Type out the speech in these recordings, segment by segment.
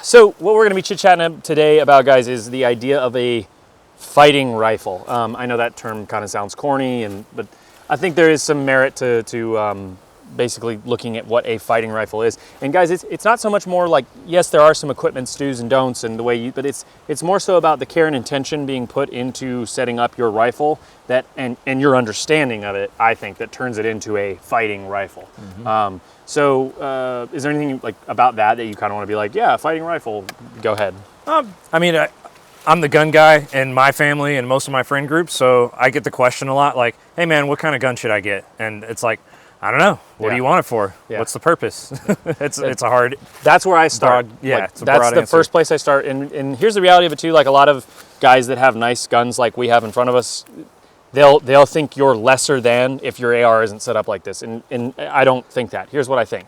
So what we're going to be chit-chatting today about, guys, is the idea of a fighting rifle. I know that term kind of sounds corny, but I think there is some merit to basically looking at what a fighting rifle is. And guys, it's not so much more like, yes, there are some equipment do's and don'ts and the way you, but it's more so about the care and intention being put into setting up your rifle that and your understanding of it, I think, that turns it into a fighting rifle. Mm-hmm. So is there anything like about that you kind of want to be like, yeah, fighting rifle, go ahead? I mean, I'm the gun guy in my family and most of my friend groups, so I get the question a lot like, hey man, what kind of gun should I get? And it's like, I don't know. What do you want it for? Yeah. What's the purpose? It's a hard. That's where I start. That's the first place I start. And here's the reality of it too. Like a lot of guys that have nice guns like we have in front of us, they'll think you're lesser than if your AR isn't set up like this. And I don't think that. Here's what I think.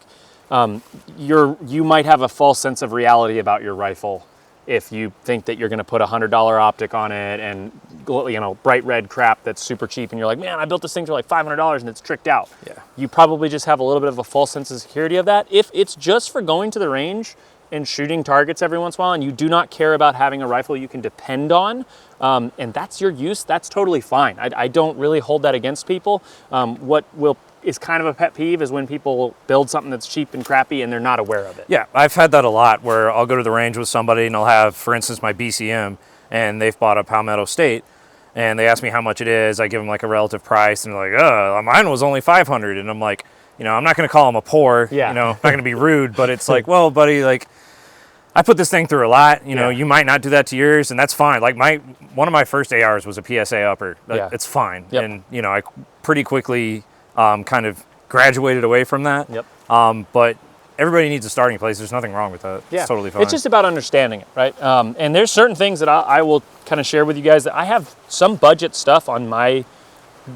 You might have a false sense of reality about your rifle if you think that you're going to put $100 optic on it and, you know, bright red crap that's super cheap, and you're like, man, I built this thing for like $500 and it's tricked out. Yeah. You probably just have a little bit of a false sense of security of that. If it's just for going to the range and shooting targets every once in a while, and you do not care about having a rifle you can depend on, and that's your use, that's totally fine. I don't really hold that against people. What is kind of a pet peeve is when people build something that's cheap and crappy and they're not aware of it. Yeah, I've had that a lot where I'll go to the range with somebody and I'll have, for instance, my BCM, and they've bought a Palmetto State, and they ask me how much it is. I give them like a relative price, and they're like, oh, mine was only 500. And I'm like, you know, I'm not going to call them a poor, you know, I'm not going to be rude, but it's like, well, buddy, like, I put this thing through a lot, you know, you might not do that to yours, and that's fine. Like one of my first ARs was a PSA upper. It's fine. Yep. And, you know, I pretty quickly kind of graduated away from that. Yep. But everybody needs a starting place. There's nothing wrong with that. Yeah. It's totally fine. It's just about understanding it, right? And there's certain things that I will kind of share with you guys that I have some budget stuff on my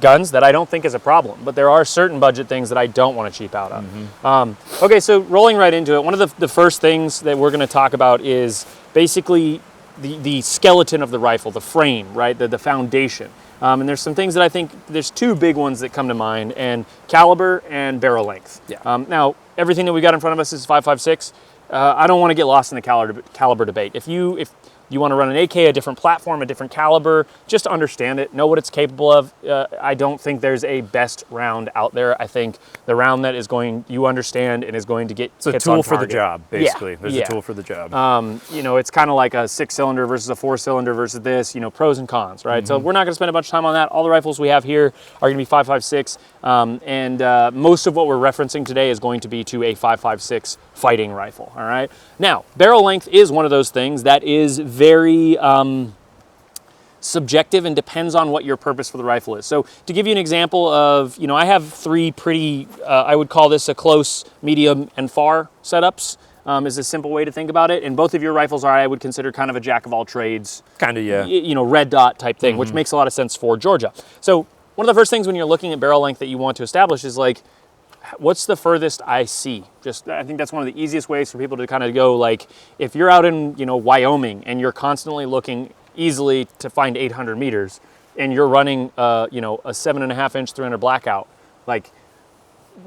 guns that I don't think is a problem, but there are certain budget things that I don't want to cheap out on. Mm-hmm. Okay, so rolling right into it, one of the first things that we're going to talk about is basically the skeleton of the rifle, the frame, right? The foundation. And there's some things that I think, there's two big ones that come to mind, and caliber and barrel length. Yeah. Now, everything that we got in front of us is 5.56. I don't want to get lost in the caliber debate. If you want to run an AK, a different platform, a different caliber, just understand it, know what it's capable of. I don't think there's a best round out there. I think the round that is you understand and is going to get it's a tool for the job, basically. Yeah. There's a tool for the job. You know, it's kind of like a 6-cylinder versus a 4-cylinder versus this, you know, pros and cons, right? Mm-hmm. So we're not going to spend a bunch of time on that. All the rifles we have here are going to be 5.56, and most of what we're referencing today is going to be to a 5.56 fighting rifle, all right? Now, barrel length is one of those things that is very subjective and depends on what your purpose for the rifle is. So to give you an example of, you know, I have 3 pretty, I would call this a close, medium, and far setups. Is a simple way to think about it. And both of your rifles are, I would consider, kind of a jack of all trades. Kind of, yeah. You know, red dot type thing, which makes a lot of sense for Georgia. So one of the first things when you're looking at barrel length that you want to establish is like, what's the furthest I see? I think that's one of the easiest ways for people to kind of go, like, if you're out in, you know, Wyoming and you're constantly looking easily to find 800 meters and you're running, you know, a 7.5 inch 300 blackout, like,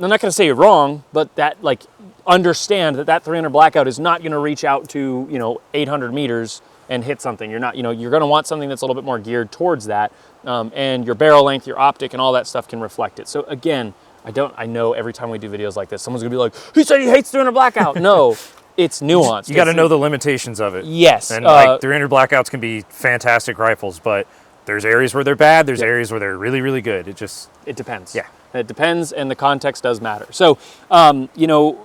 I'm not going to say you're wrong, but that, like, understand that that 300 blackout is not going to reach out to, you know, 800 meters and hit something. You're not, you know, you're going to want something that's a little bit more geared towards that. And your barrel length, your optic, and all that stuff can reflect it. So again, I know every time we do videos like this, someone's going to be like, he said he hates 300 blackout. No, it's nuanced. You got to know the limitations of it. Yes. And like 300 blackouts can be fantastic rifles, but there's areas where they're bad. There's areas where they're really, really good. It depends. Yeah. It depends, and the context does matter. So, you know,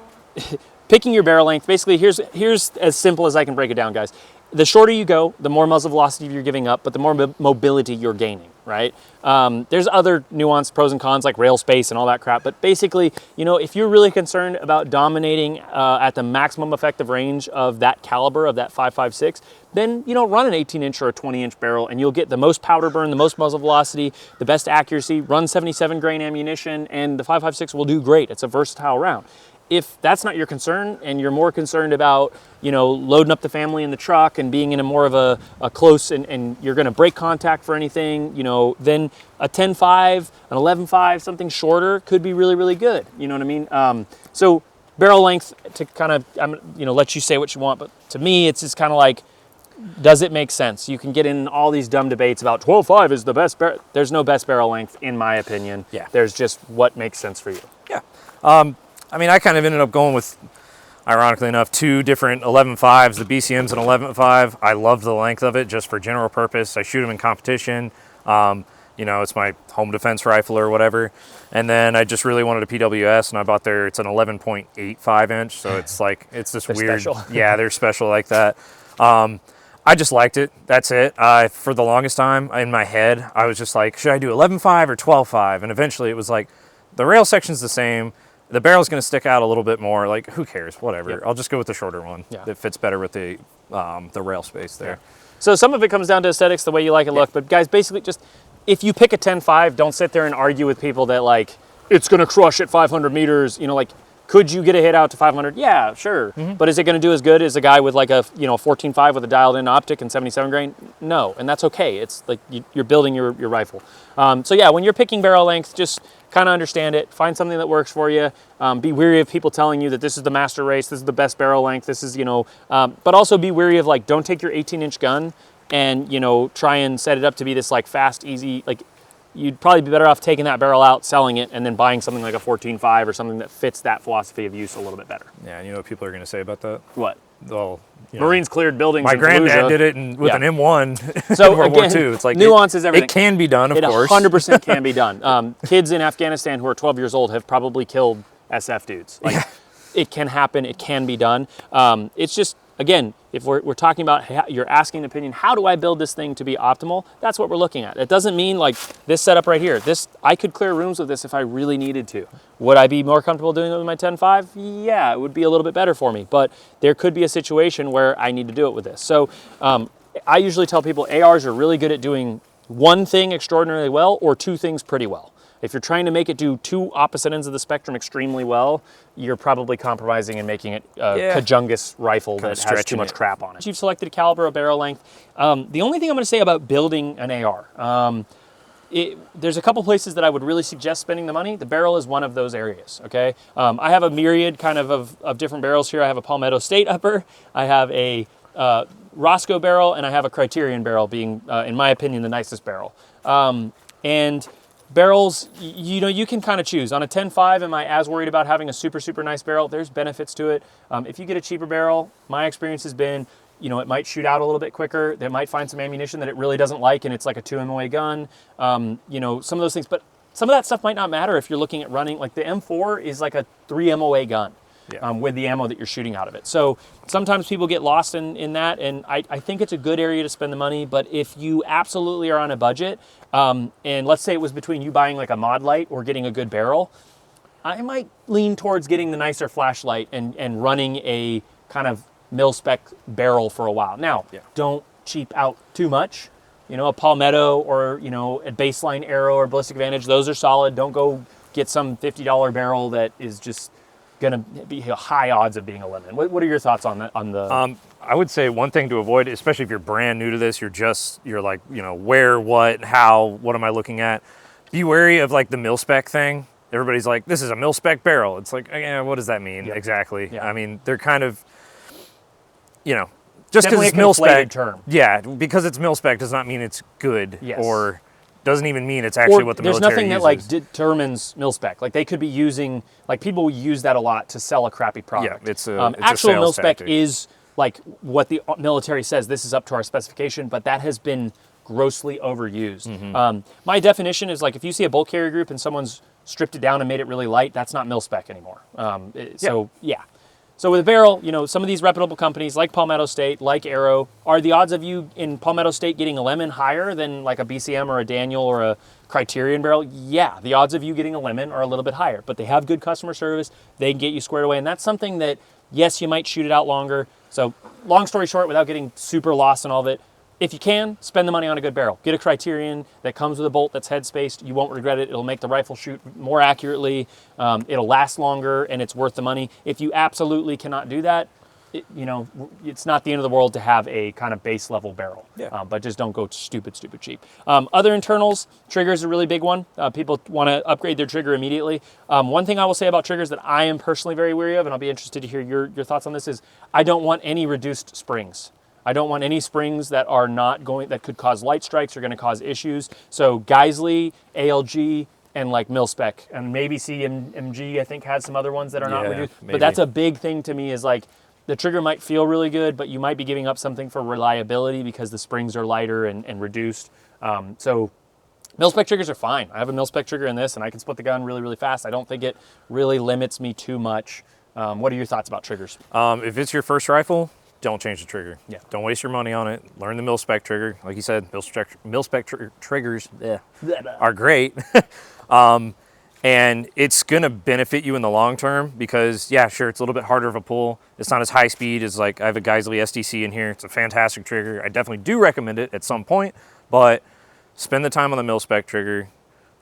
picking your barrel length, basically, here's as simple as I can break it down, guys. The shorter you go, the more muzzle velocity you're giving up, but the more mobility you're gaining, right? There's other nuanced pros and cons like rail space and all that crap, but basically, you know, if you're really concerned about dominating at the maximum effective range of that caliber, of that 5.56, then, you know, run an 18-inch or a 20-inch barrel and you'll get the most powder burn, the most muzzle velocity, the best accuracy, run 77 grain ammunition, and the 5.56 will do great. It's a versatile round. If that's not your concern and you're more concerned about, you know, loading up the family in the truck and being in a more of a close and you're going to break contact for anything, you know, then a 10.5, an 11.5, something shorter could be really, really good. You know what I mean? So barrel length, to kind of, you know, let you say what you want, but to me, it's just kind of like, does it make sense? You can get in all these dumb debates about 12.5 is the best barrel. There's no best barrel length, in my opinion. Yeah. There's just what makes sense for you. Yeah. I mean, I kind of ended up going with, ironically enough, 2 different 11.5s. The BCM's an 11.5. I love the length of it just for general purpose. I shoot them in competition. You know, it's my home defense rifle or whatever. And then I just really wanted a PWS, and I bought it's an 11.85 inch. So it's like, it's this weird. Special. Yeah, they're special like that. I just liked it. That's it. For the longest time in my head, I was just like, should I do 11.5 or 12.5? And eventually it was like, the rail section's the same. The barrel's going to stick out a little bit more. Like, who cares? Whatever. Yep. I'll just go with the shorter one. Yeah. That fits better with the rail space there. Yeah. So some of it comes down to aesthetics, the way you like it look. But guys, basically, just if you pick a 10.5, don't sit there and argue with people that, like, it's going to crush at 500 meters. You know, like, could you get a hit out to 500? Yeah, sure. But is it going to do as good as a guy with like a, you know, 14.5 with a dialed-in optic and 77 grain? No, and that's okay. It's like you're building your rifle. So yeah, when you're picking barrel length, just kind of understand it. Find something that works for you. Be wary of people telling you that this is the master race, this is the best barrel length, this is, you know, but also be wary of, like, don't take your 18-inch gun and, you know, try and set it up to be this, like, fast, easy, like, you'd probably be better off taking that barrel out, selling it, and then buying something like a 14.5 or something that fits that philosophy of use a little bit better. Yeah, and you know what people are going to say about that? What? Well, Marines cleared buildings. My granddad did it with an M1 so in World War II. It's like nuance is everything. It can be done, of course. It 100% can be done. Kids in Afghanistan who are 12 years old have probably killed SF dudes. Like, it can happen. It can be done. It's just, again, if we're talking about, you're asking an opinion, how do I build this thing to be optimal? That's what we're looking at. It doesn't mean like this setup right here. I could clear rooms with this if I really needed to. Would I be more comfortable doing it with my 10.5? Yeah, it would be a little bit better for me, but there could be a situation where I need to do it with this. So I usually tell people ARs are really good at doing one thing extraordinarily well or 2 things pretty well. If you're trying to make it do 2 opposite ends of the spectrum extremely well, you're probably compromising and making it a Kajungus rifle that has too much crap on it. You've selected a caliber, a barrel length. The only thing I'm going to say about building an AR, there's a couple places that I would really suggest spending the money. The barrel is one of those areas, okay? I have a myriad kind of different barrels here. I have a Palmetto State upper, I have a Roscoe barrel, and I have a Criterion barrel being, in my opinion, the nicest barrel. And barrels, you know, you can kind of choose. On a 10.5, am I as worried about having a super, super nice barrel? There's benefits to it. If you get a cheaper barrel, my experience has been, you know, it might shoot out a little bit quicker. They might find some ammunition that it really doesn't like, and it's like a 2 MOA gun. You know, some of those things. But some of that stuff might not matter if you're looking at running. Like the M4 is like a 3 MOA gun. with the ammo that you're shooting out of it. So sometimes people get lost in that, and I think it's a good area to spend the money, but if you absolutely are on a budget, and let's say it was between you buying like a mod light or getting a good barrel, I might lean towards getting the nicer flashlight and running a kind of mil-spec barrel for a while. Now, don't cheap out too much. You know, a Palmetto or, you know, a baseline arrow or Ballistic Advantage, those are solid. Don't go get some $50 barrel that is just going to be high odds of being a lemon. What are your thoughts on that? I would say one thing to avoid, especially if you're brand new to this, you're like, you know, where, what, how, what am I looking at? Be wary of like the mil-spec thing. Everybody's like, this is a mil-spec barrel. It's like, what does that mean exactly? Yeah. I mean, they're kind of, you know, just because it's mil-spec term. Yeah, because it's mil-spec does not mean it's good or doesn't even mean it's actually what the military uses. There's nothing that like determines mil-spec. Like they could be using, like people use that a lot to sell a crappy product. Yeah, it's a actual mil-spec is like what the military says, this is up to our specification, but that has been grossly overused. My definition is like if you see a bulk carrier group and someone's stripped it down and made it really light, that's not mil-spec anymore. So with a barrel, you know, some of these reputable companies like Palmetto State, like Arrow, are the odds of you in Palmetto State getting a lemon higher than like a BCM or a Daniel or a Criterion barrel? Yeah, the odds of you getting a lemon are a little bit higher, but they have good customer service. They can get you squared away, and that's something that, yes, you might shoot it out longer. So long story short, without getting super lost in all of it, if you can, spend the money on a good barrel. Get a Criterion that comes with a bolt that's head spaced. You won't regret it. It'll make the rifle shoot more accurately. It'll last longer, and it's worth the money. If you absolutely cannot do that, you know, it's not the end of the world to have a kind of base level barrel. But just don't go stupid cheap. Other internals, triggers are a really big one. People want to upgrade their trigger immediately. One thing I will say about triggers that I am personally very wary of, and I'll be interested to hear your thoughts on this, is I don't want any reduced springs. I don't want any springs that are not going, that could cause light strikes or going to cause issues. So Geisley, ALG, and like mil-spec, and maybe CMG, I think has some other ones that are not reduced. Maybe. But that's a big thing to me is like, the trigger might feel really good, but you might be giving up something for reliability because the springs are lighter and reduced. So mil-spec triggers are fine. I have a mil-spec trigger in this and I can split the gun really, really fast. I don't think it really limits me too much. What are your thoughts about triggers? If it's your first rifle, don't change the trigger. Don't waste your money on it. Learn the mil-spec trigger. Like you said, mil-spec triggers are great. And it's going to benefit you in the long term because, yeah, sure, it's a little bit harder of a pull. It's not as high speed as like I have a Geisley SDC in here. It's a fantastic trigger. I definitely do recommend it at some point, but spend the time on the mil-spec trigger.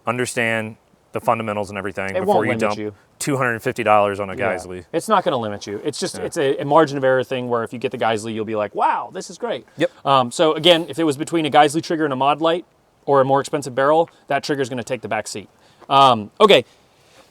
Understand the fundamentals and everything before you dump $250 on a Geisley. It's not going to limit you. It's just it's a margin of error thing where if you get the Geisley, you'll be like, wow, this is great. So again, if it was between a Geisley trigger and a mod light or a more expensive barrel, that trigger is going to take the back seat. Okay,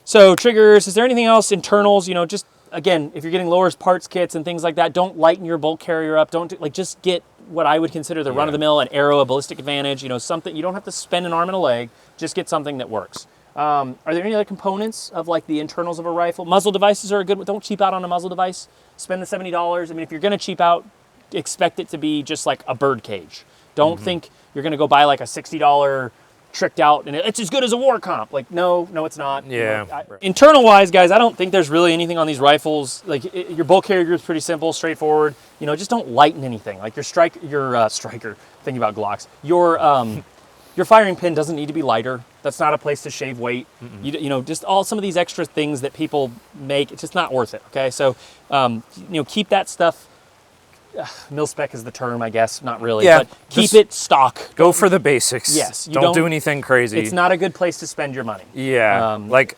so triggers. Is there anything else? Internals, you know, just again, if you're getting lower parts kits and things like that, don't lighten your bolt carrier up. Just get what I would consider the run-of-the-mill, an Arrow, a Ballistic Advantage. You know, something you don't have to spend an arm and a leg. Just get something that works. Are there any other components of like the internals of a rifle? Muzzle devices are a good. Don't cheap out on a muzzle device. Spend the $70. I mean, if you're going to cheap out, expect it to be just like a bird cage. Don't think you're going to go buy like a $60 tricked out and it's as good as a war comp. Like, no, it's not. Internal wise, guys, I don't think there's really anything on these rifles. Like your bolt carrier group is pretty simple, straightforward. You know, just don't lighten anything. Like your striker, thinking about Glocks, your firing pin doesn't need to be lighter. That's not a place to shave weight. You know, just some of these extra things that people make, it's just not worth it. Okay, so you know, keep that stuff. Mil-spec is the term, I guess. Not really, but keep it stock. Go for the basics. Yes. Don't do anything crazy. It's not a good place to spend your money. Yeah. Like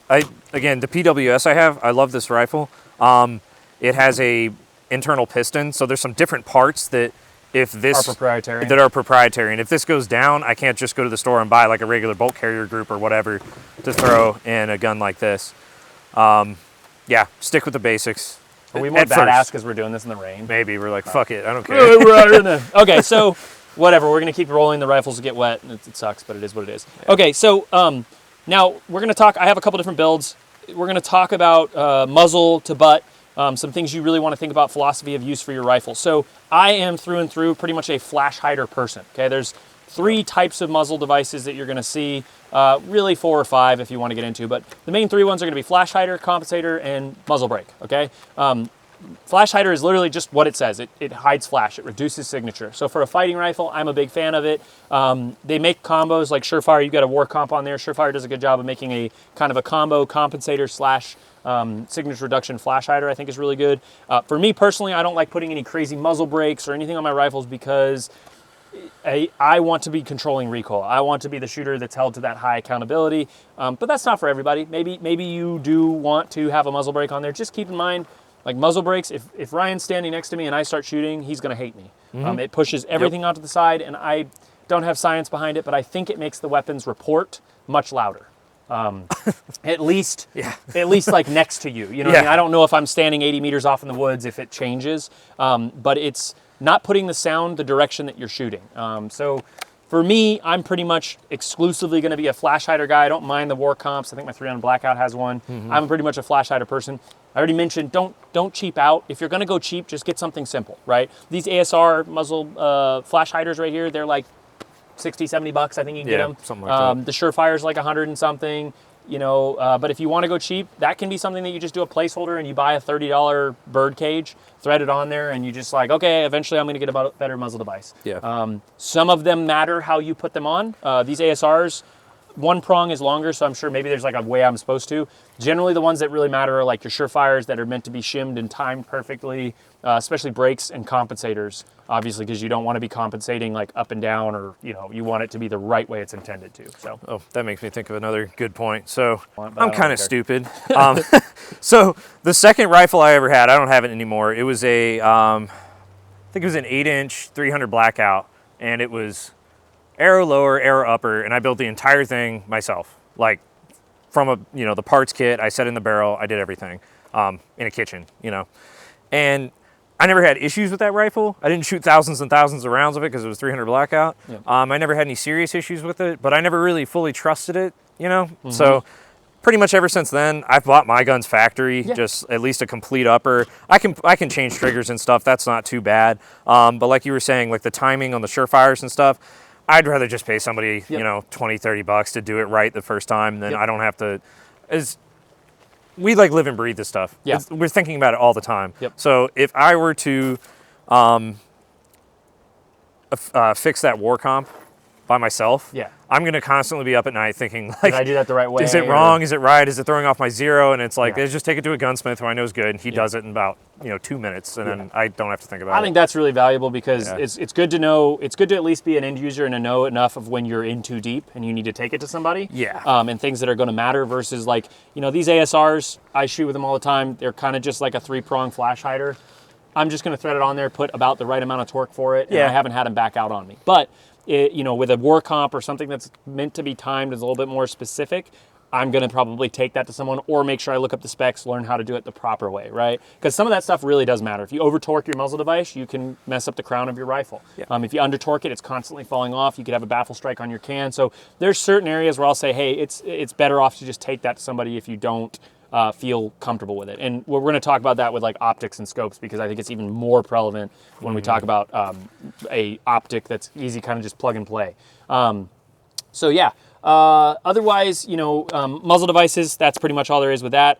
again, the PWS I have, I love this rifle. It has a internal piston, so there's some different parts that are proprietary. And if this goes down, I can't just go to the store and buy like a regular bolt carrier group or whatever to throw in a gun like this. Yeah, stick with the basics. Are we more badass because we're doing this in the rain? Maybe. We're like, fuck it, I don't care. Okay, so whatever. We're going to keep rolling. The rifles get wet. And it sucks, but it is what it is. Yeah. Okay, so now we're going to talk. I have a couple different builds. We're going to talk about muzzle to butt, some things you really want to think about, philosophy of use for your rifle. So I am through and through pretty much a flash hider person. Okay, there's 3 types of muzzle devices that you're going to see, really 4 or 5 if you want to get into, but the main 3 ones are going to be flash hider, compensator, and muzzle brake, okay? Flash hider is literally just what it says. It hides flash, it reduces signature. So for a fighting rifle, I'm a big fan of it. They make combos like Surefire, you've got a war comp on there. Surefire does a good job of making a kind of a combo compensator slash signature reduction flash hider, I think is really good. For me personally, I don't like putting any crazy muzzle brakes or anything on my rifles because I want to be controlling recoil. I want to be the shooter that's held to that high accountability, but that's not for everybody. Maybe you do want to have a muzzle brake on there. Just keep in mind, like muzzle brakes, if Ryan's standing next to me and I start shooting, he's going to hate me. It pushes everything onto the side, and I don't have science behind it, but I think it makes the weapons report much louder. At least like next to you. You know what I mean? I don't know if I'm standing 80 meters off in the woods if it changes, but it's not putting the sound the direction that you're shooting. So for me, I'm pretty much exclusively going to be a flash hider guy. I don't mind the war comps. I think my 300 Blackout has one. I'm pretty much a flash hider person. I already mentioned, don't cheap out. If you're going to go cheap, just get something simple, right? These ASR muzzle flash hiders right here, they're like 60, 70 bucks. I think you can get them. Something like that. The Surefire's like 100 and something. You know, but if you want to go cheap, that can be something that you just do a placeholder and you buy a $30 bird cage, thread it on there, and you just like, okay, eventually I'm going to get a better muzzle device. Some of them matter how you put them on. These ASRs, one prong is longer, so I'm sure maybe there's like a way I'm supposed to. Generally, the ones that really matter are like your Surefires that are meant to be shimmed and timed perfectly, especially brakes and compensators, obviously, because you don't want to be compensating like up and down, or you want it to be the right way it's intended to. So, that makes me think of another good point. So I'm kind of stupid. So the second rifle I ever had, I don't have it anymore. It was a, I think it was an 8-inch 300 Blackout, and it was arrow lower, arrow upper, and I built the entire thing myself. Like from the parts kit, I set in the barrel, I did everything in a kitchen, and I never had issues with that rifle. I didn't shoot thousands and thousands of rounds of it because it was 300 Blackout. I never had any serious issues with it, but I never really fully trusted it, So pretty much ever since then, I've bought my guns factory, just at least a complete upper. I can change triggers and stuff. That's not too bad. But like you were saying, like the timing on the Surefires and stuff, I'd rather just pay somebody, 20, 30 bucks to do it right the first time than I don't have to. We like live and breathe this stuff. We're thinking about it all the time. So if I were to fix that war comp by myself, I'm going to constantly be up at night thinking, like, did I do that the right way? Is it wrong? Is it right? Is it throwing off my zero? And it's like, let's just take it to a gunsmith who I know is good, and he does it in about 2 minutes, and then I don't have to think about it. I think that's really valuable because it's good to know. It's good to at least be an end user and to know enough of when you're in too deep and you need to take it to somebody. And things that are going to matter versus like these ASRs. I shoot with them all the time. They're kind of just like a 3-prong flash hider. I'm just going to thread it on there, put about the right amount of torque for it, and I haven't had them back out on me. But with a war comp or something that's meant to be timed is a little bit more specific, I'm going to probably take that to someone or make sure I look up the specs, learn how to do it the proper way, right? Because some of that stuff really does matter. If you over-torque your muzzle device, you can mess up the crown of your rifle. If you under-torque it, it's constantly falling off. You could have a baffle strike on your can. So there's certain areas where I'll say, hey, it's better off to just take that to somebody if you don't feel comfortable with it. And we're going to talk about that with like optics and scopes because I think it's even more relevant when we talk about a optic that's easy, kind of just plug and play. Otherwise, muzzle devices, that's pretty much all there is with that.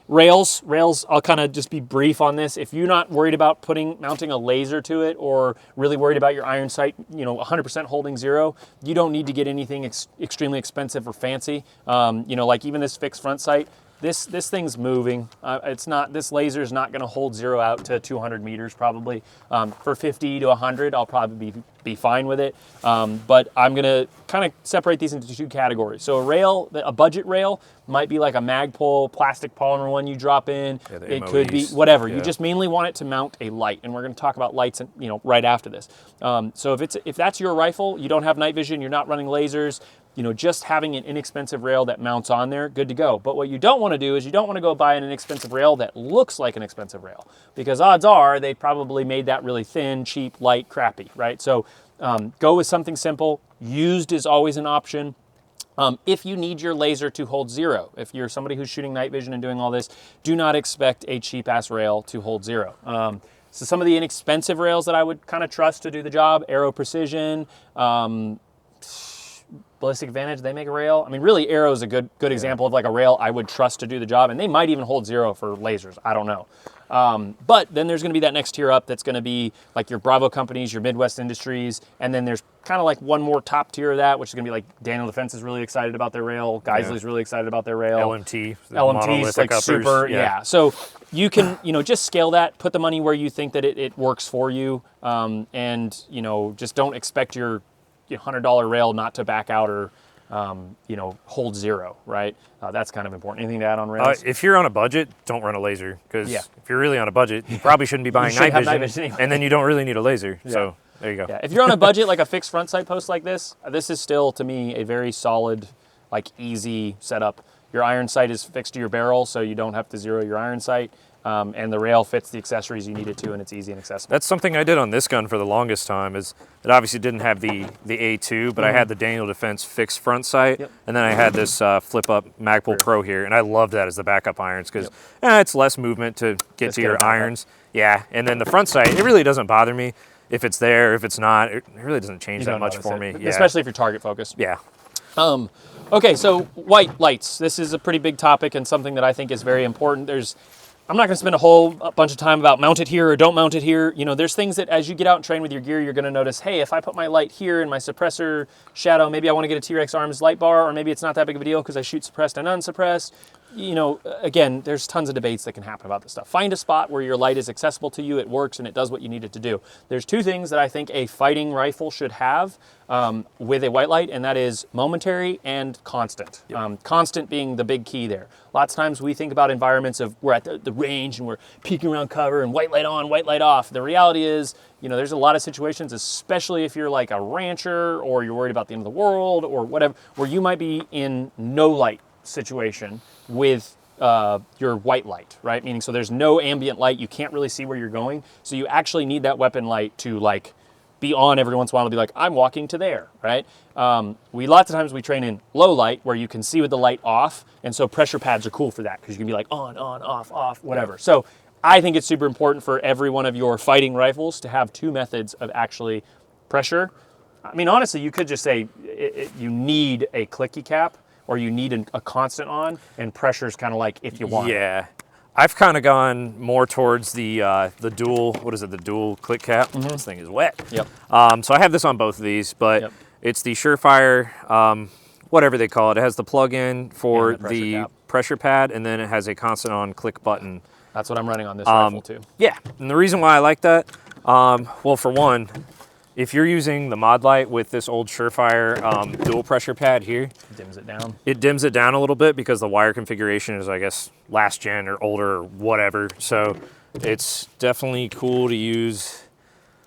Rails, I'll kind of just be brief on this. If you're not worried about mounting a laser to it or really worried about your iron sight, 100% holding zero, you don't need to get anything extremely expensive or fancy. Like even this fixed front sight, this thing's moving. This laser is not going to hold zero out to 200 meters probably. For 50 to 100, I'll probably be fine with it. But I'm going to kind of separate these into 2 categories. So a budget rail might be like a Magpul plastic polymer one you drop in. It could be whatever. You just mainly want it to mount a light, and we're going to talk about lights, right after this. So if that's your rifle, you don't have night vision, you're not running lasers. Just having an inexpensive rail that mounts on there, good to go. But what you don't want to do is you don't want to go buy an inexpensive rail that looks like an expensive rail, because odds are they probably made that really thin, cheap, light, crappy, right? So go with something simple. Used is always an option. If you need your laser to hold zero, if you're somebody who's shooting night vision and doing all this, do not expect a cheap-ass rail to hold zero. So some of the inexpensive rails that I would kind of trust to do the job, Aero Precision, Ballistic Advantage, they make a rail. I mean, really, Aero is a good example of like a rail I would trust to do the job, and they might even hold 0 for lasers. I don't know. But then there's going to be that next tier up that's going to be like your Bravo companies, your Midwest Industries, and then there's kind of like one more top tier of that, which is going to be like Daniel Defense is really excited about their rail, Geisley's really excited about their rail. LMT's like super, So you can, just scale that, put the money where you think that it works for you, and, just don't expect your $100 rail not to back out or hold 0, right? That's kind of important. Anything to add on rails? If you're on a budget, don't run a laser, because if you're really on a budget, you probably shouldn't be buying night vision, anyway. And then you don't really need a laser. So there you go. Yeah. If you're on a budget, like a fixed front sight post like this is still, to me, a very solid, like easy setup. Your iron sight is fixed to your barrel, so you don't have to zero your iron sight. And the rail fits the accessories you need it to, and it's easy and accessible. That's something I did on this gun for the longest time. Is it obviously didn't have the A2, but I had the Daniel Defense fixed front sight, and then I had this flip up Magpul Pro here, and I loved that as the backup irons because it's less movement to get to your irons. Yeah, and then the front sight, it really doesn't bother me if it's there, if it's not. It really doesn't change that much for me. Especially if you're target focused. Yeah. Okay, so white lights. This is a pretty big topic and something that I think is very important. I'm not going to spend a whole bunch of time about mount it here or don't mount it here. There's things that as you get out and train with your gear, you're going to notice, hey, if I put my light here in my suppressor shadow, maybe I want to get a T-Rex Arms light bar, or maybe it's not that big of a deal because I shoot suppressed and unsuppressed. Again, there's tons of debates that can happen about this stuff. Find a spot where your light is accessible to you, it works, and it does what you need it to do. There's 2 things that I think a fighting rifle should have with a white light, and that is momentary and constant. Constant being the big key there. Lots of times we think about environments of we're at the range and we're peeking around cover and white light on, white light off. The reality is, there's a lot of situations, especially if you're like a rancher or you're worried about the end of the world or whatever, where you might be in no light situation with your white light, right? Meaning, so there's no ambient light, you can't really see where you're going, so you actually need that weapon light to like be on every once in a while to be like, I'm walking to there, right? Lots of times we train in low light where you can see with the light off, and so pressure pads are cool for that because you can be like on, off, whatever. So I think it's super important for every one of your fighting rifles to have 2 methods of actually pressure. I mean, honestly, you could just say you need a clicky cap, or you need a constant on, and pressure's kind of like if you want. Yeah, I've kind of gone more towards the dual, the dual click cap. This thing is wet. Yep. So I have this on both of these, but it's the Surefire, whatever they call it. It has the plug-in for the pressure pad, and then it has a constant on click button. That's what I'm running on this rifle too. Yeah, and the reason why I like that, well, for one, if you're using the mod light with this old Surefire dual pressure pad here, it dims it down. It dims it down a little bit because the wire configuration is, I guess, last gen or older or whatever. So it's definitely cool to use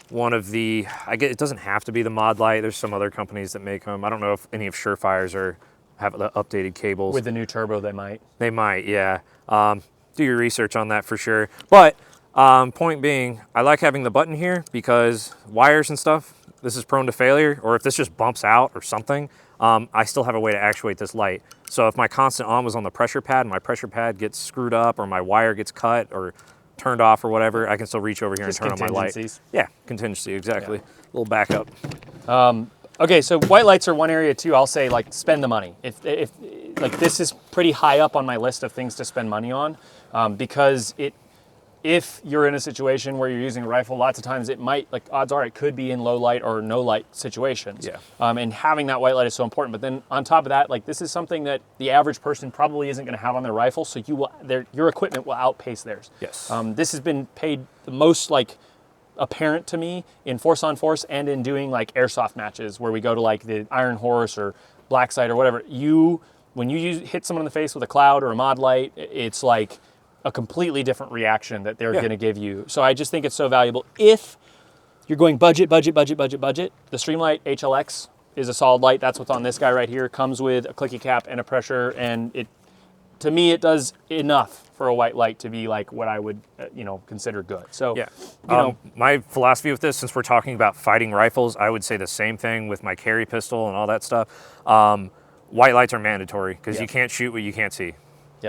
one of the, I guess it doesn't have to be the mod light. There's some other companies that make them. I don't know if any of Surefire's have the updated cables. With the new turbo, they might. They might, yeah. Do your research on that for sure. But point being, I like having the button here because wires and stuff, this is prone to failure, or if this just bumps out or something, I still have a way to actuate this light. So if my constant on was on the pressure pad and my pressure pad gets screwed up or my wire gets cut or turned off or whatever, I can still reach over here and turn on my light. Yeah, contingency, exactly. Yeah. A little backup. Okay, so white lights are one area too. I'll say like spend the money. If like this is pretty high up on my list of things to spend money on because if you're in a situation where you're using a rifle, lots of times it might, like odds are it could be in low light or no light situations. Yeah. And having that white light is so important. But then on top of that, like this is something that the average person probably isn't going to have on their rifle. So your equipment will outpace theirs. Yes. This has been paid the most like apparent to me in force on force and in doing like airsoft matches where we go to like the Iron Horse or Black Sight or whatever. When you hit someone in the face with a cloud or a mod light, it's like a completely different reaction that they're going to give you. So I just think it's so valuable. If you're going budget, the Streamlight HLX is a solid light. That's what's on this guy right here. Comes with a clicky cap and a pressure, and to me it does enough for a white light to be like what I would consider good. So my philosophy with this, since we're talking about fighting rifles, I would say the same thing with my carry pistol and all that stuff. White lights are mandatory because you can't shoot what you can't see.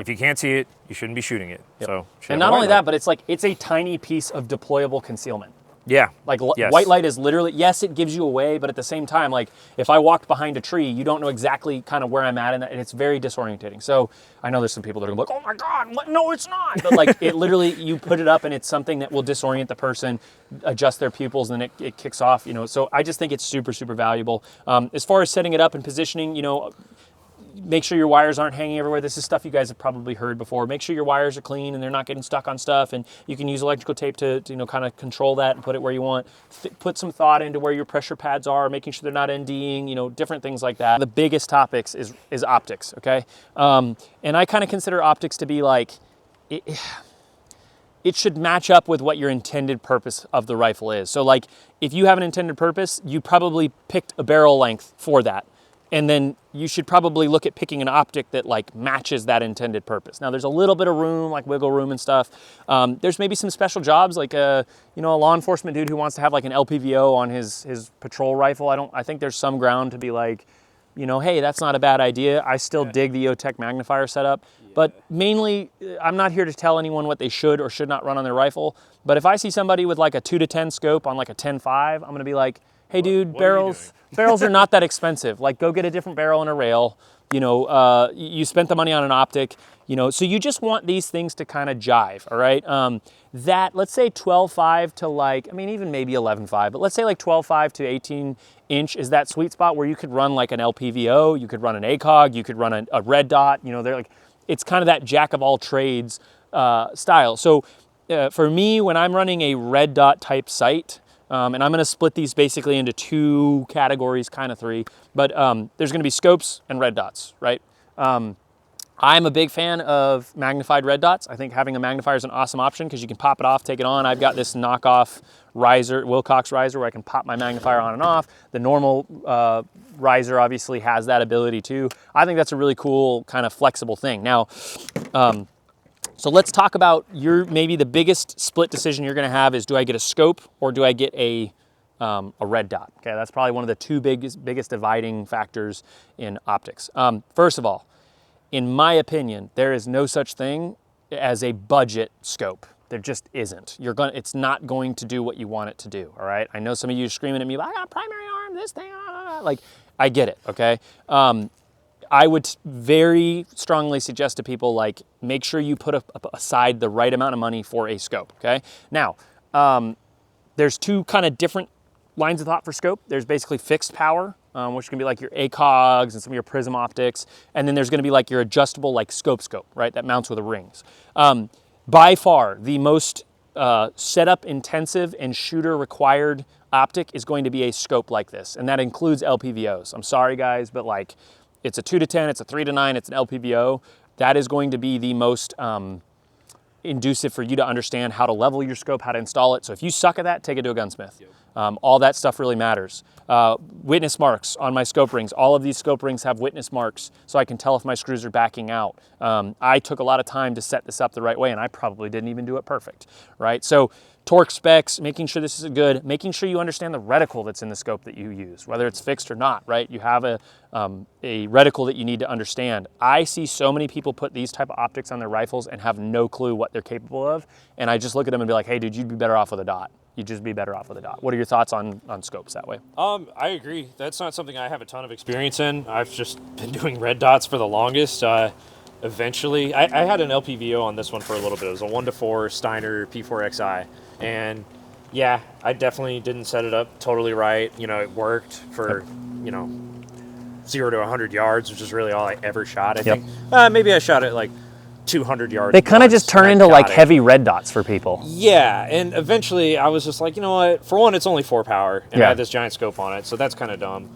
If you can't see it, you shouldn't be shooting it. So, and not only that, but it's like, it's a tiny piece of deployable concealment. Yeah. Like white light is literally, yes, it gives you away, but at the same time, like if I walked behind a tree, you don't know exactly kind of where I'm at, and it's very disorientating. So I know there's some people that are like, oh my God, what? No, it's not. But like it literally, you put it up and it's something that will disorient the person, adjust their pupils, and then it kicks off, you know. So I just think it's super, super valuable. As far as setting it up and positioning, you know, make sure your wires aren't hanging everywhere. This is stuff you guys have probably heard before. Make sure your wires are clean and they're not getting stuck on stuff, and you can use electrical tape to you know, kind of control that and put it where you want. Put some thought into where your pressure pads are, making sure they're not NDing, you know, different things like that. The biggest topics is optics, okay? And I kind of consider optics to be like, it should match up with what your intended purpose of the rifle is. So like, if you have an intended purpose, you probably picked a barrel length for that. And then you should probably look at picking an optic that like matches that intended purpose. Now there's a little bit of room, like wiggle room and stuff. There's maybe some special jobs, like a law enforcement dude who wants to have like an LPVO on his patrol rifle. I think there's some ground to be like, you know, hey, that's not a bad idea. I still dig the Optic magnifier setup, but mainly I'm not here to tell anyone what they should or should not run on their rifle. But if I see somebody with like a 2-to-10 scope on like a 10.5, I'm gonna be like, hey dude, barrels are not that expensive. Like, go get a different barrel and a rail. You know, you spent the money on an optic, you know, so you just want these things to kind of jive, all right? Let's say 12.5 to like, I mean, even maybe 11.5, but let's say like 12.5 to 18 inch is that sweet spot where you could run like an LPVO, you could run an ACOG, you could run a red dot, you know, they're like, it's kind of that jack of all trades style. So for me, when I'm running a red dot type sight, and I'm going to split these basically into two categories, kind of three, but there's going to be scopes and red dots, right? I'm a big fan of magnified red dots. I think having a magnifier is an awesome option because you can pop it off, take it on. I've got this knockoff riser, Wilcox riser, where I can pop my magnifier on and off. The normal riser obviously has that ability too. I think that's a really cool kind of flexible thing. Now, so let's talk about maybe the biggest split decision you're going to have is, do I get a scope or do I get a red dot? Okay, that's probably one of the two biggest dividing factors in optics. First of all, in my opinion, there is no such thing as a budget scope. There just isn't. It's not going to do what you want it to do. All right. I know some of you are screaming at me, I got primary arm, this thing, like, I get it. Okay. I would very strongly suggest to people, like, make sure you put aside the right amount of money for a scope, okay? Now, there's two kind of different lines of thought for scope. There's basically fixed power, which can be like your ACOGs and some of your prism optics, and then there's gonna be like your adjustable like scope, right, that mounts with the rings. By far, the most setup intensive and shooter required optic is going to be a scope like this, and that includes LPVOs. I'm sorry guys, but like, it's a 2-to-10, it's a 3-to-9, it's an LPVO. That is going to be the most inducive for you to understand how to level your scope, how to install it. So if you suck at that, take it to a gunsmith. Yep. All that stuff really matters. Witness marks on my scope rings. All of these scope rings have witness marks, so I can tell if my screws are backing out. I took a lot of time to set this up the right way, and I probably didn't even do it perfect, right? So torque specs, making sure this is good, making sure you understand the reticle that's in the scope that you use, whether it's fixed or not, right? You have a reticle that you need to understand. I see so many people put these type of optics on their rifles and have no clue what they're capable of, and I just look at them and be like, hey dude, you'd be better off with a dot. You'd just be better off with a dot. What are your thoughts on scopes that way? I agree. That's not something I have a ton of experience in. I've just been doing red dots for the longest. Eventually, I had an LPVO on this one for a little bit. It was a 1-to-4 Steiner P4XI. And yeah, I definitely didn't set it up totally right. You know, it worked for, 0 to 100 yards, which is really all I ever shot. I think maybe I shot it like 200 yards. They kind of just turn into like heavy red dots for people. Yeah, and eventually I was just like, you know what? For one, it's only 4 power, and I had this giant scope on it, so that's kind of dumb.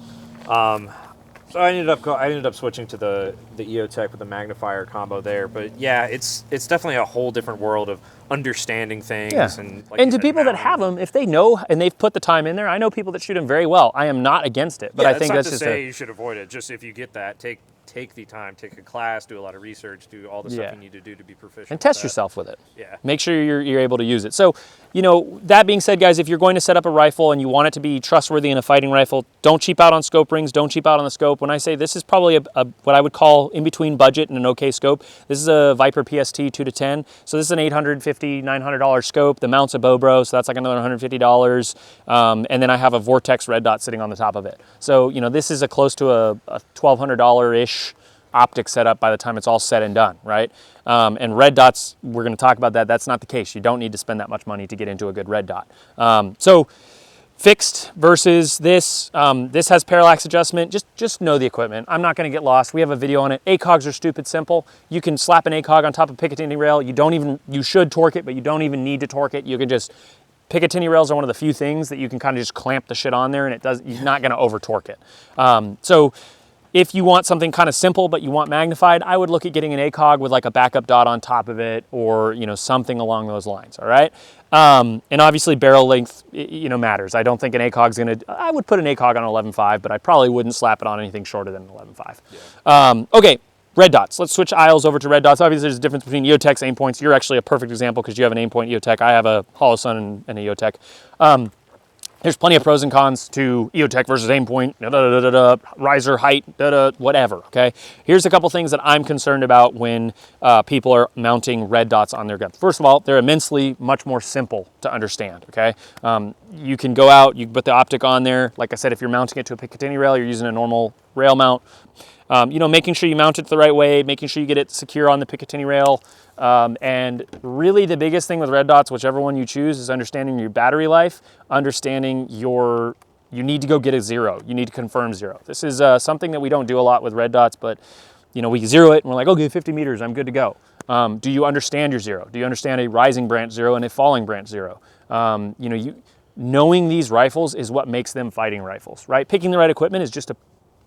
So I ended up switching to the EOTech with the magnifier combo there. But yeah, it's definitely a whole different world of understanding things. Yeah. And to people that have them, if they know and they've put the time in there, I know people that shoot them very well. I am not against it, but I think that's not just to say you should avoid it. Just if you get that, take take the time, take a class, do a lot of research, do all the stuff you need to do to be proficient. And test yourself with it. Yeah. Make sure you're able to use it. So, you know, that being said, guys, if you're going to set up a rifle and you want it to be trustworthy in a fighting rifle, don't cheap out on scope rings, don't cheap out on the scope. When I say this is probably a what I would call in between budget and an okay scope, this is a Viper PST 2-10. So this is an $850, $900 scope. The mount's a Bobro, so that's like another $150. And then I have a Vortex red dot sitting on the top of it. So, you know, this is a close to a $1,200-ish optic setup by the time it's all said and done, right? And red dots, we're going to talk about that. That's not the case. You don't need to spend that much money to get into a good red dot. So fixed versus this. This has parallax adjustment. Just know the equipment. I'm not going to get lost. We have a video on it. ACOGs are stupid simple. You can slap an ACOG on top of Picatinny rail. You should torque it, but you don't even need to torque it. You can just, Picatinny rails are one of the few things that you can kind of just clamp the shit on there, and you're not going to over torque it. So if you want something kind of simple but you want magnified, I would look at getting an ACOG with like a backup dot on top of it, or, you know, something along those lines. All right. And obviously barrel length, you know, matters. I don't think an ACOG is going to, I would put an ACOG on an 11.5, but I probably wouldn't slap it on anything shorter than an 11.5. Yeah. Okay. Red dots. Let's switch aisles over to red dots. Obviously, there's a difference between EOTechs, aim points. You're actually a perfect example because you have an aim point EOTech. I have a Holosun and a EOTech. There's plenty of pros and cons to EOTech versus aim point, riser height, whatever, okay? Here's a couple things that I'm concerned about when people are mounting red dots on their guns. First of all, they're immensely much more simple to understand, okay? You can go out, you put the optic on there. Like I said, if you're mounting it to a Picatinny rail, you're using a normal rail mount. You know, making sure you mount it the right way, making sure you get it secure on the Picatinny rail. And really the biggest thing with red dots, whichever one you choose, is understanding your battery life, understanding you need to go get a zero. You need to confirm zero. This is something that we don't do a lot with red dots, but, you know, we zero it and we're like, okay, 50 meters, I'm good to go. Do you understand your zero? Do you understand a rising branch zero and a falling branch zero? You know, knowing these rifles is what makes them fighting rifles, right? Picking the right equipment is just a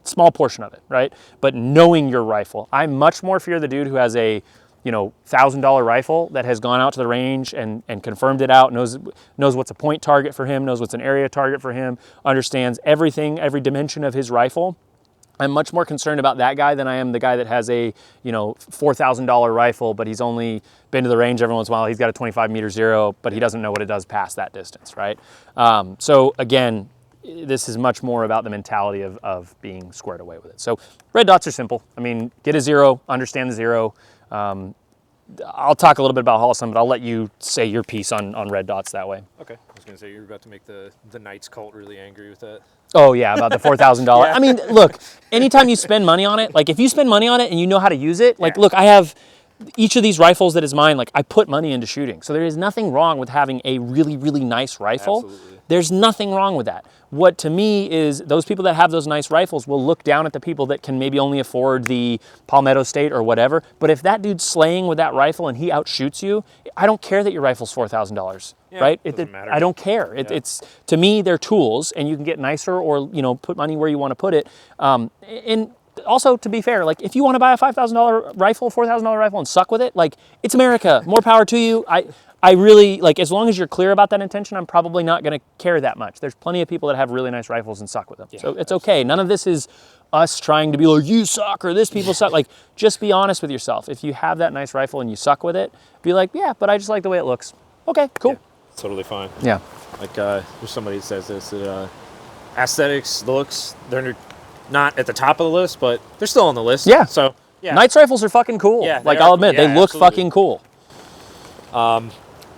small portion of it, right? But knowing your rifle, I much more fear the dude who has a, you know, $1,000 rifle that has gone out to the range and confirmed it out, knows what's a point target for him, knows what's an area target for him, understands everything, every dimension of his rifle. I'm much more concerned about that guy than I am the guy that has a, you know, $4,000 rifle, but he's only been to the range every once in a while. He's got a 25 meter zero, but he doesn't know what it does past that distance, right? So again, this is much more about the mentality of being squared away with it. So red dots are simple. I mean, get a zero, understand the zero. I'll talk a little bit about Holosun, but I'll let you say your piece on red dots that way. Okay. I was going to say, you're about to make the Knights cult really angry with that. Oh yeah, about the $4,000. Yeah. I mean, look, anytime you spend money on it, like if you spend money on it and you know how to use it, like look, I have each of these rifles that is mine, like I put money into shooting. So there is nothing wrong with having a really, really nice rifle. Absolutely. There's nothing wrong with that. What to me is those people that have those nice rifles will look down at the people that can maybe only afford the Palmetto State or whatever. But if that dude's slaying with that rifle and he outshoots you, I don't care that your rifle's $4,000, right? Doesn't matter. I don't care. It's, to me, they're tools, and you can get nicer or, you know, put money where you want to put it. And also, to be fair, like if you want to buy a $5,000 rifle, $4,000 rifle and suck with it, like it's America, more power to you. I really, like, as long as you're clear about that intention, I'm probably not going to care that much. There's plenty of people that have really nice rifles and suck with them. Yeah, so it's okay. None of this is us trying to be like, you suck or this people suck. Like, just be honest with yourself. If you have that nice rifle and you suck with it, be like, yeah, but I just like the way it looks. Okay, cool. Yeah, totally fine. Yeah. Like, there's somebody that says this, aesthetics, the looks, they're not at the top of the list, but they're still on the list. Yeah. So, yeah. Knights rifles are fucking cool. Yeah, like, I'll admit, they look absolutely fucking cool.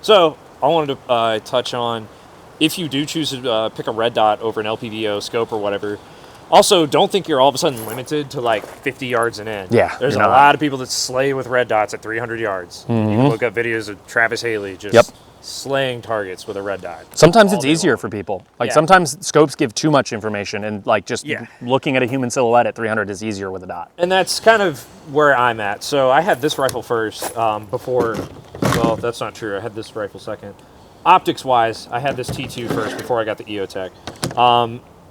So I wanted to touch on, if you do choose to pick a red dot over an LPVO scope or whatever, also don't think you're all of a sudden limited to like 50 yards and in. Yeah. There's a lot of people that slay with red dots at 300 yards. Mm-hmm. You can look up videos of Travis Haley just slaying targets with a red dot. Sometimes it's easier for people. Like sometimes scopes give too much information, and like just looking at a human silhouette at 300 is easier with a dot. And that's kind of where I'm at. So I had this rifle first before, well, that's not true. I had this rifle second. Optics wise, I had this T2 first before I got the EOTech.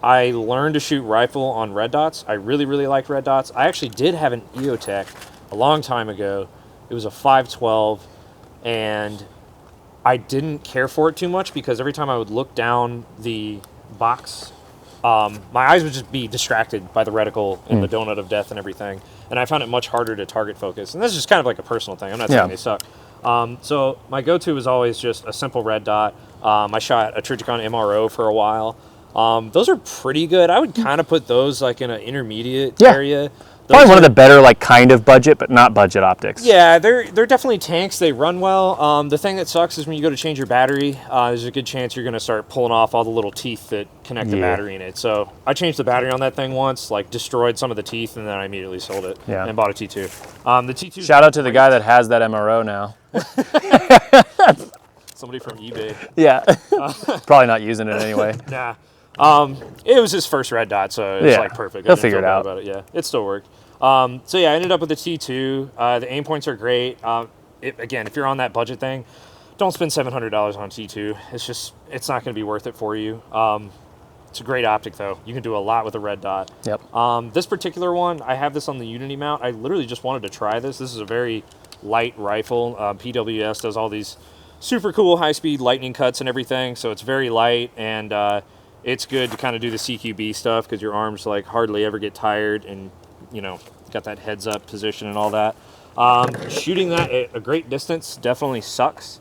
I learned to shoot rifle on red dots. I really, really like red dots. I actually did have an EOTech a long time ago. It was a 512, and I didn't care for it too much because every time I would look down the box my eyes would just be distracted by the reticle and the donut of death and everything. And I found it much harder to target focus. And this is just kind of like a personal thing. I'm not saying they suck. So my go-to was always just a simple red dot. I shot a Trijicon MRO for a while. Those are pretty good. I would kind of put those like in an intermediate area. Probably one of the better, like, kind of budget, but not budget optics. Yeah, they're definitely tanks. They run well. The thing that sucks is when you go to change your battery, there's a good chance you're going to start pulling off all the little teeth that connect the battery in it. So I changed the battery on that thing once, like destroyed some of the teeth, and then I immediately sold it and bought a T2. The T2. Shout out to the guy that has that MRO now. Somebody from eBay. Yeah. Probably not using it anyway. Nah. It was his first red dot, so it's like perfect. He'll figure it out. About it. Yeah, it still worked. So yeah, I ended up with the T2. The aim points are great. Again, if you're on that budget thing, don't spend $700 on a T2. It's not going to be worth it for you. It's a great optic though. You can do a lot with a red dot. Yep. This particular one, I have this on the Unity mount. I literally just wanted to try this. This is a very light rifle. PWS does all these super cool high-speed lightning cuts and everything, so it's very light, and it's good to kind of do the CQB stuff because your arms like hardly ever get tired, and got that heads up position and all that. Shooting that at a great distance definitely sucks.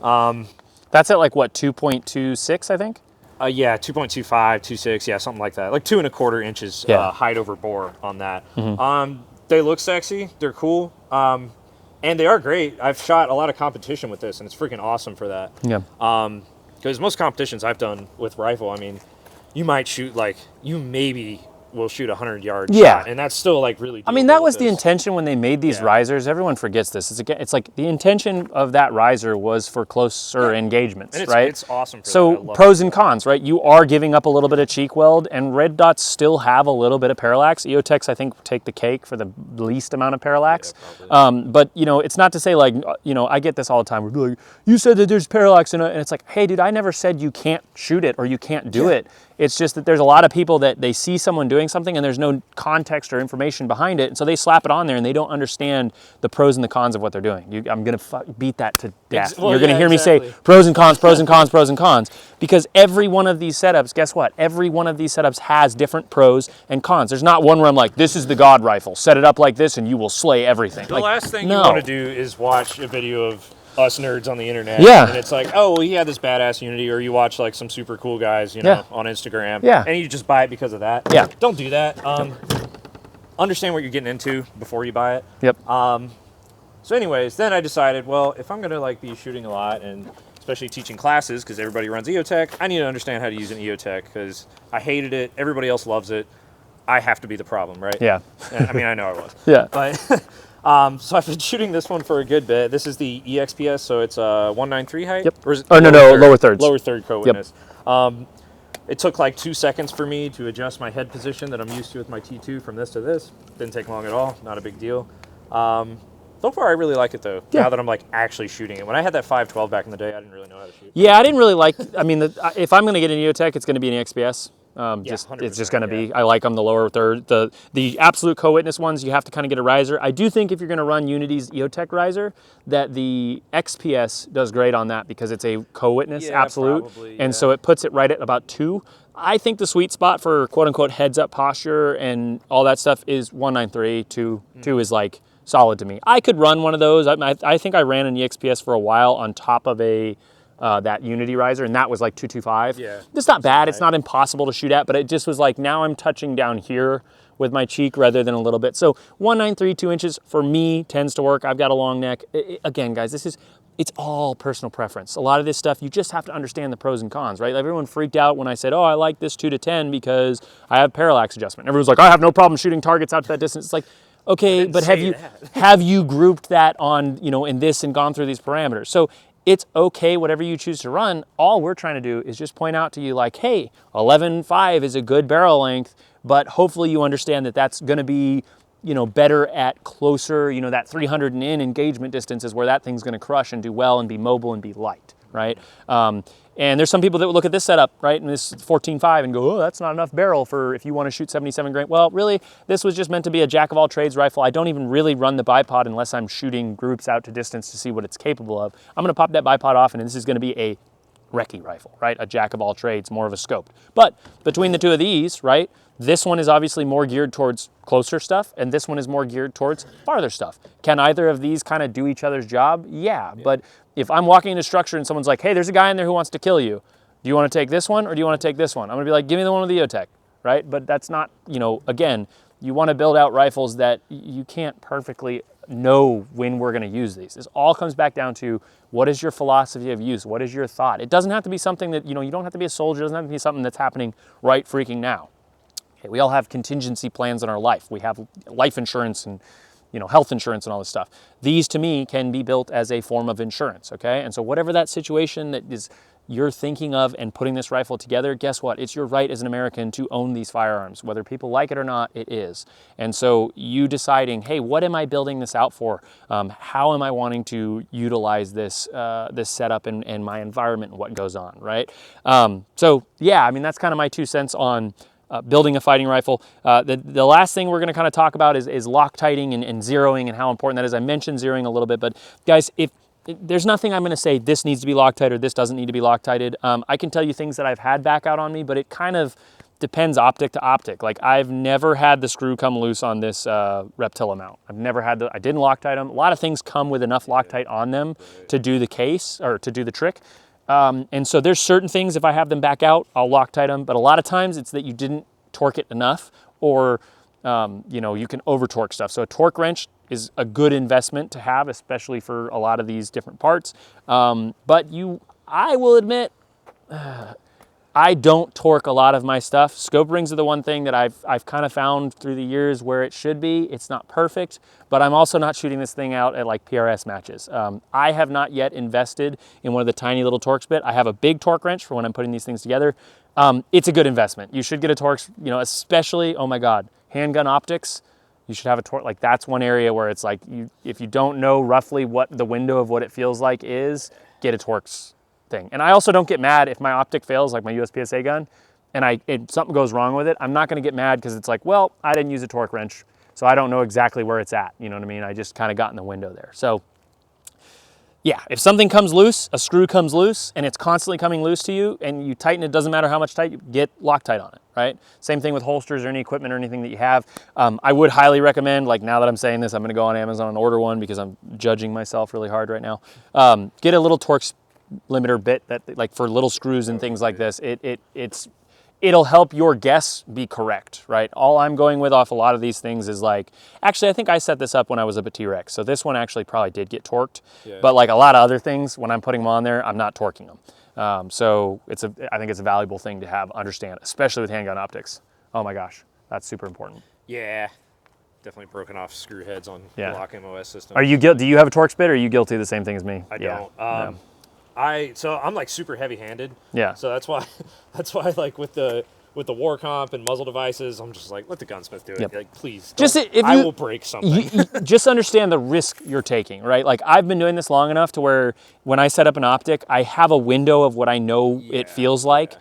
That's at like what, 2.26, I think? Yeah, 2.25, 2.6, yeah, something like that. Like 2.25 inches height over bore on that. They look sexy, they're cool, and they are great. I've shot a lot of competition with this, and it's freaking awesome for that. Yeah. Because most competitions I've done with rifle, I mean, you might shoot you maybe will shoot 100 yards shot, and that's still like really I mean, that was the intention when they made these risers. Everyone forgets this. It's like the intention of that riser was for closer engagements, and right? It's awesome for so that. Pros and cons, right? You are giving up a little bit of cheek weld, and red dots still have a little bit of parallax. EOTechs, I think, take the cake for the least amount of parallax. But it's not to say like, I get this all the time. We're like, you said that there's parallax in it, and it's like, hey dude, I never said you can't shoot it or you can't do it. It's just that there's a lot of people that they see someone doing something and there's no context or information behind it, and so they slap it on there and they don't understand the pros and the cons of what they're doing. I'm going to beat that to death. You're going to hear me say pros and cons, pros and cons, pros and cons, because every one of these setups, guess what? Every one of these setups has different pros and cons. There's not one where I'm like, this is the God rifle. Set it up like this and you will slay everything. The last thing you want to do is watch a video of us nerds on the internet. And it's like, oh, well, he had this badass Unity, or you watch like some super cool guys, on Instagram. And you just buy it because of that. Don't do that. Understand what you're getting into before you buy it. So anyways, then I decided, well, if I'm going to like be shooting a lot, and especially teaching classes because everybody runs EOTech, I need to understand how to use an EOTech because I hated it. Everybody else loves it. I have to be the problem, right? I mean, I know I was. But so I've been shooting this one for a good bit. This is the EXPS, so it's 193 height. Or is it lower thirds. Lower third co-witness. It took like 2 seconds for me to adjust my head position that I'm used to with my T2 from this to this. Didn't take long at all. Not a big deal. So far, I really like it though. Now that I'm like actually shooting it. When I had that 512 back in the day, I didn't really know how to shoot. Yeah, I didn't really like. I mean, if I'm going to get an EOTech, it's going to be an XPS. It's just going to be. I like them the lower third. The absolute co-witness ones, you have to kind of get a riser. I do think if you're going to run Unity's EOTech riser, that the XPS does great on that because it's a co-witness absolute, probably, and so it puts it right at about 2. I think the sweet spot for quote unquote heads up posture and all that stuff is 193. 2 is like solid to me. I could run one of those. I think I ran an EXPS for a while on top of a that Unity riser, and that was like 225. It's not bad. It's not impossible to shoot at, but it just was like, now I'm touching down here with my cheek rather than a little bit. So 193, 2 inches for me tends to work. I've got a long neck. Again, guys, it's all personal preference. A lot of this stuff, you just have to understand the pros and cons, right? Everyone freaked out when I said, oh, I like this 2 to 10 because I have parallax adjustment. Everyone's like, I have no problem shooting targets out to that distance. It's like, okay, but have you grouped that on, in this and gone through these parameters? So it's okay, whatever you choose to run. All we're trying to do is just point out to you like, hey, 11.5 is a good barrel length, but hopefully you understand that that's going to be, better at closer, that 300 and in engagement distance is where that thing's going to crush and do well and be mobile and be light, right? And there's some people that would look at this setup, right, and this 14.5 and go, oh, that's not enough barrel for if you want to shoot 77 grain. Well, really, this was just meant to be a jack of all trades rifle. I don't even really run the bipod unless I'm shooting groups out to distance to see what it's capable of. I'm going to pop that bipod off, and this is going to be a recce rifle, right? A jack of all trades, more of a scoped. But between the two of these, right, this one is obviously more geared towards closer stuff, and this one is more geared towards farther stuff. Can either of these kind of do each other's job? Yeah, but if I'm walking into structure and someone's like, hey, there's a guy in there who wants to kill you. Do you want to take this one or do you want to take this one? I'm gonna be like, give me the one with the EOTech, right? But that's not, again, you want to build out rifles that you can't perfectly know when we're going to use these. This all comes back down to what is your philosophy of use? What is your thought? It doesn't have to be something that, you don't have to be a soldier. It doesn't have to be something that's happening right freaking now. Okay, we all have contingency plans in our life. We have life insurance and, health insurance and all this stuff. These to me can be built as a form of insurance, okay? And so whatever that situation that is you're thinking of and putting this rifle together, guess what? It's your right as an American to own these firearms. Whether people like it or not, it is. And so you deciding, hey, what am I building this out for? How am I wanting to utilize this this setup and my environment and what goes on, right? So yeah, I mean, that's kind of my 2 cents on building a fighting rifle. The last thing we're gonna kind of talk about is Loctiting and zeroing and how important that is. I mentioned zeroing a little bit, but guys, there's nothing I'm going to say this needs to be Loctite or this doesn't need to be Loctited. I can tell you things that I've had back out on me, but it kind of depends optic to optic. Like I've never had the screw come loose on this Reptilla mount. I've never had I didn't Loctite them. A lot of things come with enough Loctite on them to do the case or to do the trick. And so there's certain things, if I have them back out, I'll Loctite them. But a lot of times it's that you didn't torque it enough or you can over torque stuff. So a torque wrench is a good investment to have, especially for a lot of these different parts. But I will admit, I don't torque a lot of my stuff. Scope rings are the one thing that I've kind of found through the years where it should be. It's not perfect, but I'm also not shooting this thing out at like PRS matches. I have not yet invested in one of the tiny little Torx bit. I have a big torque wrench for when I'm putting these things together. It's a good investment. You should get a Torx, especially, oh my God, handgun optics. You should have a torque. Like that's one area where it's like, if you don't know roughly what the window of what it feels like is, get a Torx thing. And I also don't get mad if my optic fails, like my USPSA gun, and something goes wrong with it. I'm not gonna get mad because it's like, well, I didn't use a torque wrench, so I don't know exactly where it's at. You know what I mean? I just kind of got in the window there. So yeah, if something comes loose, a screw comes loose and it's constantly coming loose to you and you tighten it, doesn't matter how much tight, you get Loctite on it, right? Same thing with holsters or any equipment or anything that you have. I would highly recommend, like now that I'm saying this, I'm gonna go on Amazon and order one because I'm judging myself really hard right now. Get a little Torx limiter bit that like for little screws and things like this. It'll help your guess be correct, right? All I'm going with off a lot of these things is like, actually, I think I set this up when I was up at T-Rex. So this one actually probably did get torqued, but like a lot of other things, when I'm putting them on there, I'm not torquing them. So I think it's a valuable thing to understand, especially with handgun optics. Oh my gosh, that's super important. Yeah, definitely broken off screw heads on the Lock MOS system. Are you do you have a Torx bit or are you guilty of the same thing as me? I don't. So I'm like super heavy-handed. Yeah. So that's why like with the war comp and muzzle devices, I'm just like, let the gunsmith do it. Yep. Like, please, I will break something. Just understand the risk you're taking, right? Like I've been doing this long enough to where when I set up an optic, I have a window of what I know it feels like.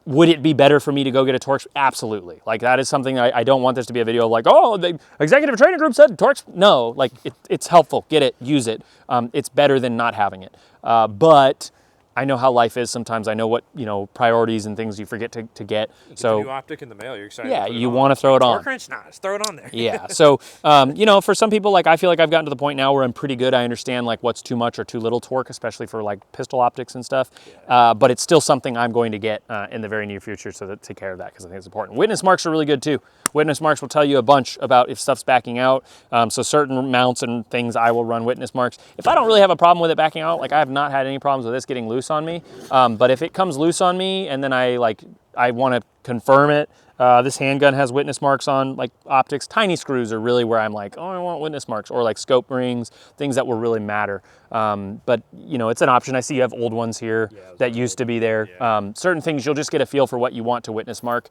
Would it be better for me to go get a Torx? Absolutely. Like that is something I don't want this to be a video of like, oh, the executive training group said Torx. No, like it's helpful. Get it, use it. It's better than not having it. But I know how life is sometimes. I know what, priorities and things you forget to get. So the new optic in the mail, you're excited. Yeah, you want to throw it on. Torque wrench, nah, just throw it on there. Yeah. So, for some people, like I feel like I've gotten to the point now where I'm pretty good. I understand like what's too much or too little torque, especially for like pistol optics and stuff. Yeah. But it's still something I'm going to get in the very near future, so take care of that because I think it's important. Witness marks are really good too. Witness marks will tell you a bunch about if stuff's backing out. So certain mounts and things, I will run witness marks. If I don't really have a problem with it backing out, like I have not had any problems with this getting loose on me. But if it comes loose on me and then I want to confirm it, this handgun has witness marks on like optics. Tiny screws are really where I'm like, oh, I want witness marks, or like scope rings, things that will really matter. But it's an option. I see you have old ones here that used to be there. Yeah. Certain things you'll just get a feel for what you want to witness mark.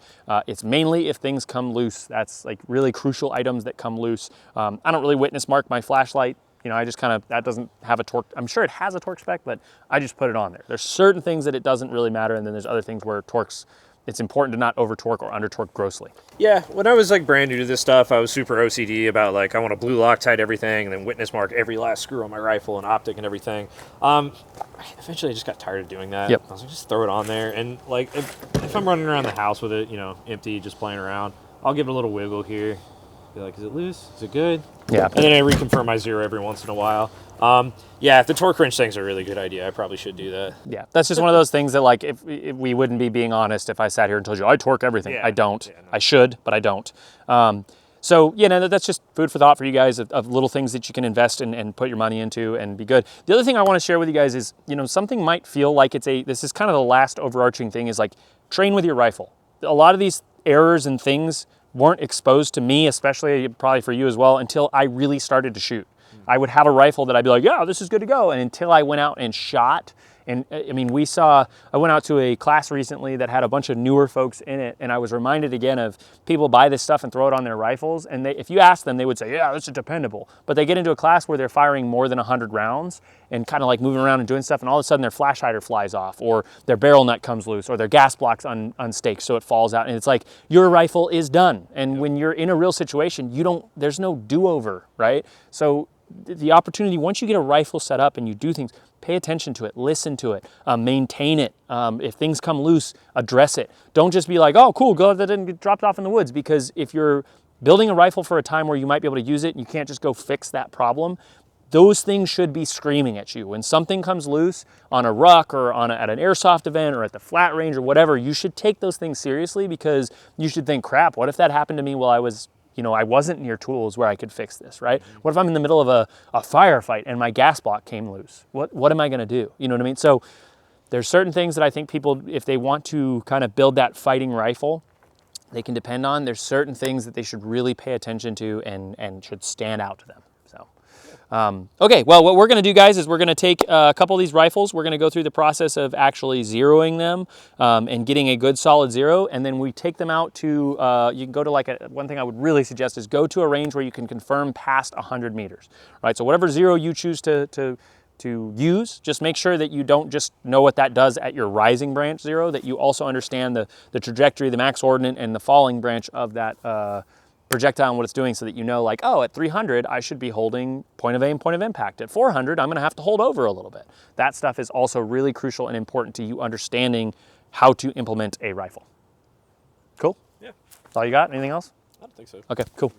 It's mainly if things come loose. That's like really crucial items that come loose. I don't really witness mark my flashlight. I just that doesn't have a torque. I'm sure it has a torque spec, but I just put it on there. There's certain things that it doesn't really matter, and then there's other things where torques it's important to not over torque or under torque grossly. Yeah, when I was like brand new to this stuff, I was super OCD about like I want to blue Loctite everything and then witness mark every last screw on my rifle and optic and everything. Eventually I just got tired of doing that. Yep. I was like, just throw it on there, and like if I'm running around the house with it, you know, empty, just playing around, I'll give it a little wiggle here. Be like, is it loose? Is it good? Yeah. And then I reconfirm my zero every once in a while. Yeah, if the torque wrench thing's a really good idea, I probably should do that. Yeah, that's just one of those things that like if we wouldn't be being honest if I sat here and told you I torque everything. Yeah. I don't. Yeah, no. I should, but I don't. So, you know, that's just food for thought for you guys of little things that you can invest in and put your money into and be good. The other thing I want to share with you guys is, you know, something might feel like this is kind of the last overarching thing is like train with your rifle. A lot of these errors and things weren't exposed to me, especially probably for you as well, until I really started to shoot. I would have a rifle that I'd be like, yeah, this is good to go. And until I went out and shot, and I mean, I went out to a class recently that had a bunch of newer folks in it, and I was reminded again of people buy this stuff and throw it on their rifles, and if you ask them, they would say, yeah, this is dependable. But they get into a class where they're firing more than 100 rounds and kind of like moving around and doing stuff, and all of a sudden their flash hider flies off, or their barrel nut comes loose, or their gas block's unstaked, so it falls out, and it's like, your rifle is done. And when you're in a real situation, there's no do-over, right? So the opportunity, once you get a rifle set up and you do things, pay attention to it, listen to it, maintain it. If things come loose, address it. Don't just be like, oh, cool, glad that didn't get dropped off in the woods, because if you're building a rifle for a time where you might be able to use it and you can't just go fix that problem, those things should be screaming at you. When something comes loose on a ruck or at an airsoft event or at the flat range or whatever, you should take those things seriously, because you should think, crap, what if that happened to me while I wasn't near tools where I could fix this, right? What if I'm in the middle of a firefight and my gas block came loose? What am I gonna do? You know what I mean? So there's certain things that I think people, if they want to kind of build that fighting rifle, they can depend on. There's certain things that they should really pay attention to and should stand out to them. Okay, well, what we're going to do, guys, is we're going to take a couple of these rifles. We're going to go through the process of actually zeroing them and getting a good solid zero, and then we take them out to, you can go to one thing I would really suggest is go to a range where you can confirm past 100 meters, right? So whatever zero you choose to use, just make sure that you don't just know what that does at your rising branch zero, that you also understand the trajectory, the max ordinate, and the falling branch of that projectile and what it's doing, so that you know, like, oh, at 300, I should be holding point of aim, point of impact. At 400, I'm gonna have to hold over a little bit. That stuff is also really crucial and important to you understanding how to implement a rifle. Cool? Yeah. That's all you got? Anything else? I don't think so. Okay, cool.